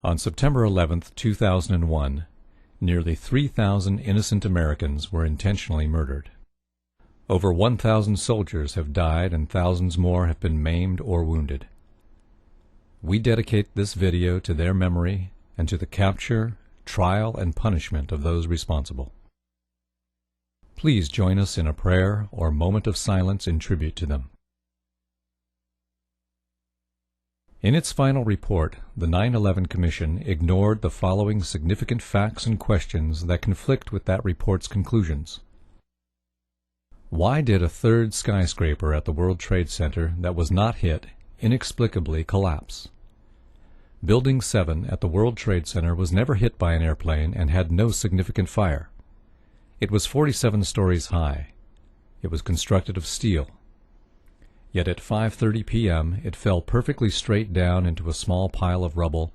On September 11, 2001, nearly 3,000 innocent Americans were intentionally murdered. Over 1,000 soldiers have died and thousands more have been maimed or wounded. We dedicate this video to their memory and to the capture, trial, and punishment of those responsible. Please join us in a prayer or moment of silence in tribute to them. In its final report, the 9/11 Commission ignored the following significant facts and questions that conflict with that report's conclusions. Why did a third skyscraper at the World Trade Center that was not hit inexplicably collapse? Building 7 at the World Trade Center was never hit by an airplane and had no significant fire. It was 47 stories high. It was constructed of steel. Yet at 5:30 p.m. it fell perfectly straight down into a small pile of rubble,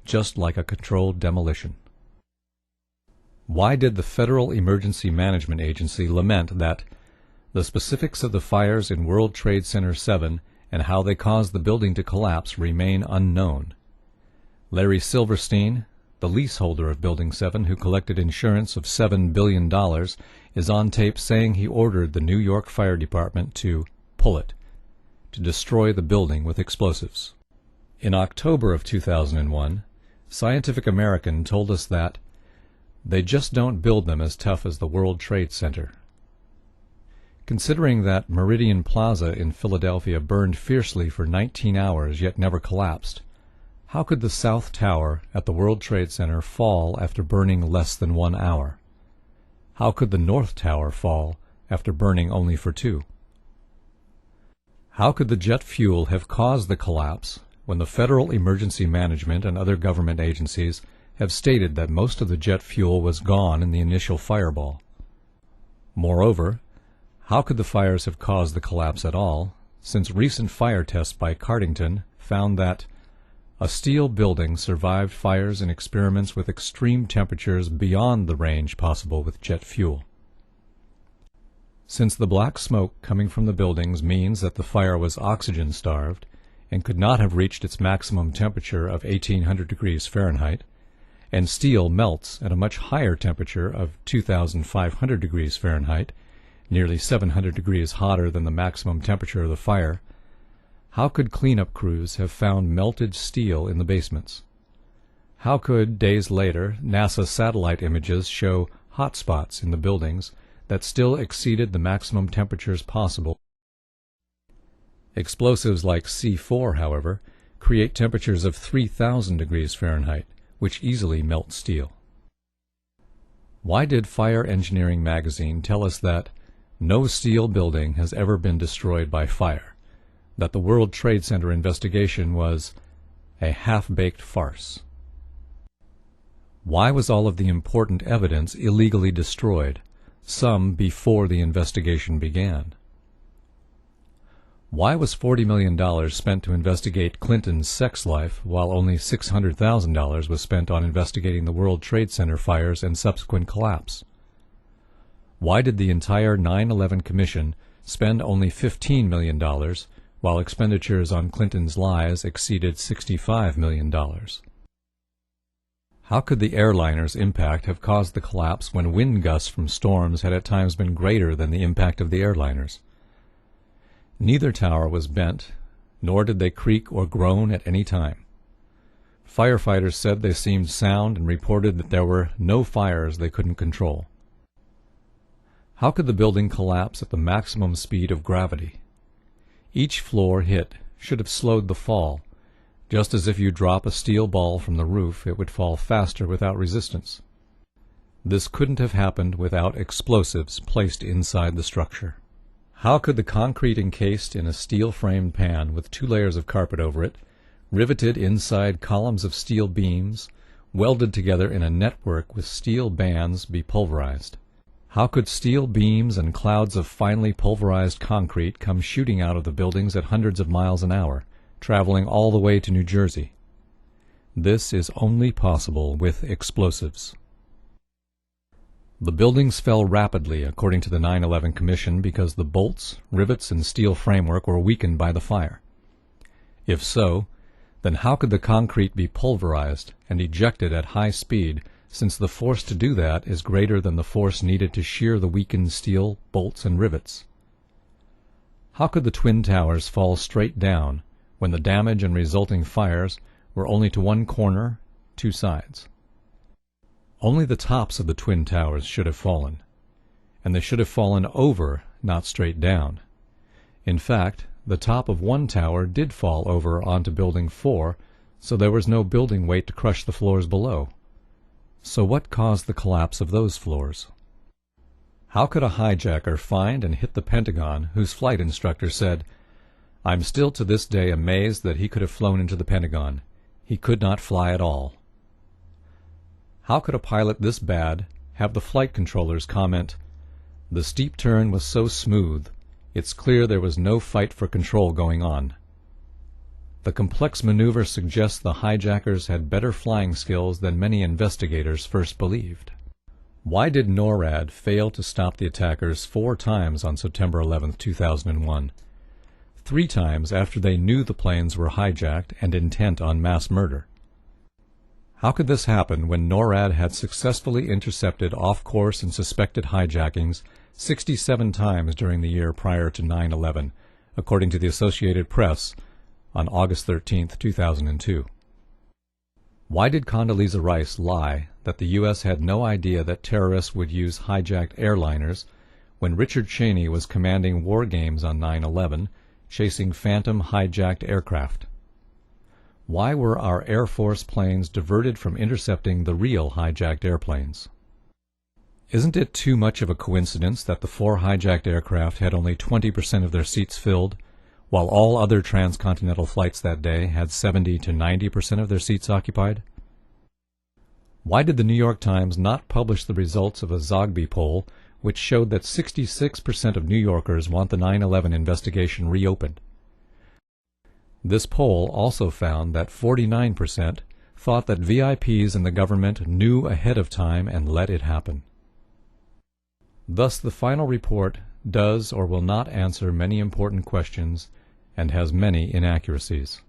just like a controlled demolition. Why did the Federal Emergency Management Agency lament that the specifics of the fires in World Trade Center 7 and how they caused the building to collapse remain unknown? Larry Silverstein, the leaseholder of Building 7 who collected insurance of $7 billion, is on tape saying he ordered the New York Fire Department to pull it, to destroy the building with explosives. In October of 2001, Scientific American told us that they just don't build them as tough as the World Trade Center. Considering that Meridian Plaza in Philadelphia burned fiercely for 19 hours yet never collapsed, how could the South Tower at the World Trade Center fall after burning less than 1 hour? How could the North Tower fall after burning only for 2? How could the jet fuel have caused the collapse when the Federal Emergency Management and other government agencies have stated that most of the jet fuel was gone in the initial fireball? Moreover, how could the fires have caused the collapse at all, since recent fire tests by Cardington found that a steel building survived fires in experiments with extreme temperatures beyond the range possible with jet fuel? Since the black smoke coming from the buildings means that the fire was oxygen-starved and could not have reached its maximum temperature of 1800 degrees Fahrenheit, and steel melts at a much higher temperature of 2500 degrees Fahrenheit, nearly 700 degrees hotter than the maximum temperature of the fire, how could cleanup crews have found melted steel in the basements? How could, days later, NASA satellite images show hot spots in the buildings that still exceeded the maximum temperatures possible? Explosives like C4, however, create temperatures of 3000 degrees Fahrenheit, which easily melt steel. Why did Fire Engineering magazine tell us that no steel building has ever been destroyed by fire, that the World Trade Center investigation was a half-baked farce? Why was all of the important evidence illegally destroyed, some before the investigation began? Why was $40 million spent to investigate Clinton's sex life while only $600,000 was spent on investigating the World Trade Center fires and subsequent collapse? Why did the entire 9/11 Commission spend only $15 million while expenditures on Clinton's lies exceeded $65 million? How could the airliner's impact have caused the collapse when wind gusts from storms had at times been greater than the impact of the airliners? Neither tower was bent, nor did they creak or groan at any time. Firefighters said they seemed sound and reported that there were no fires they couldn't control. How could the building collapse at the maximum speed of gravity? Each floor hit should have slowed the fall, just as if you drop a steel ball from the roof, it would fall faster without resistance. This couldn't have happened without explosives placed inside the structure. How could the concrete encased in a steel-framed pan with 2 layers of carpet over it, riveted inside columns of steel beams, welded together in a network with steel bands, be pulverized? How could steel beams and clouds of finely pulverized concrete come shooting out of the buildings at hundreds of miles an hour, traveling all the way to New Jersey? This is only possible with explosives. The buildings fell rapidly, according to the 9/11 Commission, because the bolts, rivets, and steel framework were weakened by the fire. If so, Then how could the concrete be pulverized and ejected at high speed, since the force to do that is greater than the force needed to shear the weakened steel, bolts, and rivets? How could the twin towers fall straight down when the damage and resulting fires were only to one corner, two sides? Only the tops of the twin towers should have fallen, and they should have fallen over, not straight down. In fact, the top of one tower did fall over onto Building 4, so there was no building weight to crush the floors below. So what caused the collapse of those floors? How could a hijacker find and hit the Pentagon whose flight instructor said, "I'm still to this day amazed that he could have flown into the Pentagon. He could not fly at all"? How could a pilot this bad have the flight controllers comment, "The steep turn was so smooth, it's clear there was no fight for control going on"? The complex maneuver suggests the hijackers had better flying skills than many investigators first believed. Why did NORAD fail to stop the attackers 4 times on September 11, 2001? 3 times after they knew the planes were hijacked and intent on mass murder. How could this happen when NORAD had successfully intercepted off-course and suspected hijackings 67 times during the year prior to 9/11, according to the Associated Press on August 13, 2002? Why did Condoleezza Rice lie that the U.S. had no idea that terrorists would use hijacked airliners when Richard Cheney was commanding war games on 9/11, chasing phantom hijacked aircraft? Why were our Air Force planes diverted from intercepting the real hijacked airplanes? Isn't it too much of a coincidence that the 4 hijacked aircraft had only 20% of their seats filled, while all other transcontinental flights that day had 70 to 90% of their seats occupied? Why did the New York Times not publish the results of a Zogby poll which showed that 66% of New Yorkers want the 9/11 investigation reopened? This poll also found that 49% thought that VIPs in the government knew ahead of time and let it happen. Thus, the final report does or will not answer many important questions and has many inaccuracies.